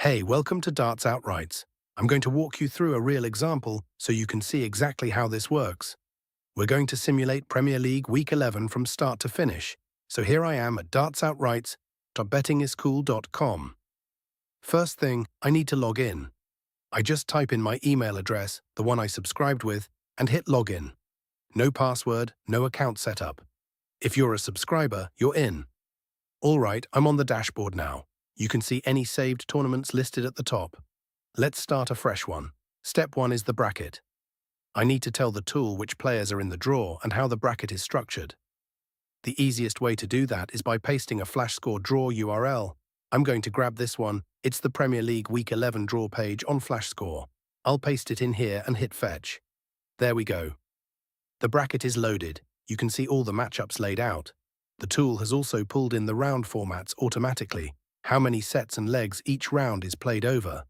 Hey, welcome to Darts Outrights. I'm going to walk you through a real example so you can see exactly how this works. We're going to simulate Premier League Week 11 from start to finish. So here I am at dartsoutrights.bettingiscool.com. First thing, I need to log in. I just type in my email address, the one I subscribed with, and hit login. No password, no account setup. If you're a subscriber, you're in. All right, I'm on the dashboard now. You can see any saved tournaments listed at the top. Let's start a fresh one. Step 1 is the bracket. I need to tell the tool which players are in the draw and how the bracket is structured. The easiest way to do that is by pasting a Flashscore draw URL. I'm going to grab this one. It's the Premier League Week 11 draw page on Flashscore. I'll paste it in here and hit fetch. There we go. The bracket is loaded. You can see all the matchups laid out. The tool has also pulled in the round formats automatically. How many sets and legs each round is played over.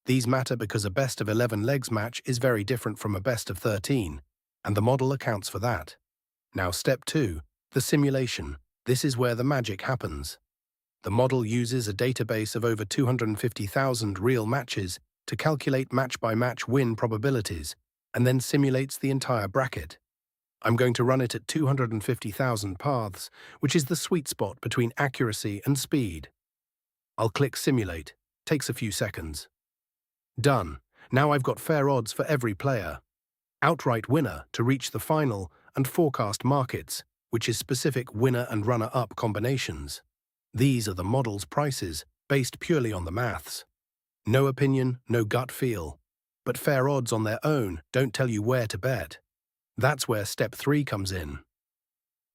These matter because a best of 11 legs match is very different from a best of 13, and the model accounts for that. Now step 2, the simulation. This is where the magic happens. The model uses a database of over 250,000 real matches to calculate match-by-match win probabilities, and then simulates the entire bracket. I'm going to run it at 250,000 paths, which is the sweet spot between accuracy and speed. I'll click Simulate. Takes a few seconds. Done. Now I've got fair odds for every player. Outright winner to reach the final, and forecast markets, which is specific winner and runner-up combinations. These are the model's prices, based purely on the maths. No opinion, no gut feel. But fair odds on their own don't tell you where to bet. That's where step 3 comes in.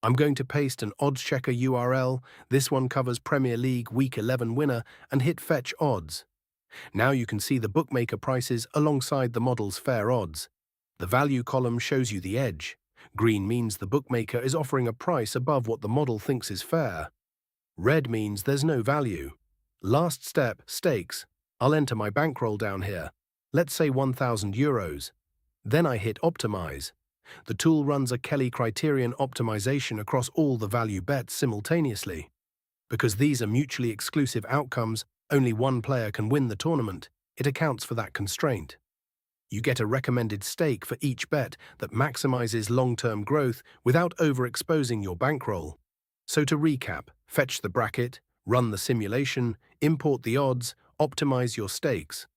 I'm going to paste an Oddschecker URL. This one covers Premier League Week 11 winner, and hit fetch odds. Now you can see the bookmaker prices alongside the model's fair odds. The value column shows you the edge. Green means the bookmaker is offering a price above what the model thinks is fair. Red means there's no value. Last step, stakes. I'll enter my bankroll down here. Let's say €1,000. Then I hit optimise. The tool runs a criterion optimisation across all the value bets simultaneously. Because these are mutually exclusive outcomes, only one player can win the tournament. It accounts for that constraint. You get a recommended stake for each bet that maximizes long-term growth without overexposing your bankroll. So to recap, fetch the bracket, run the simulation, import the odds, optimize your stakes.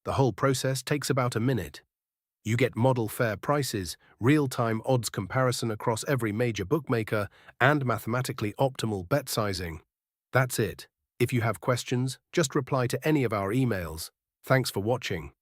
The whole process takes about a minute. You get model fair prices, real-time odds comparison across every major bookmaker, and mathematically optimal bet sizing. That's it. If you have questions, just reply to any of our emails. Thanks for watching.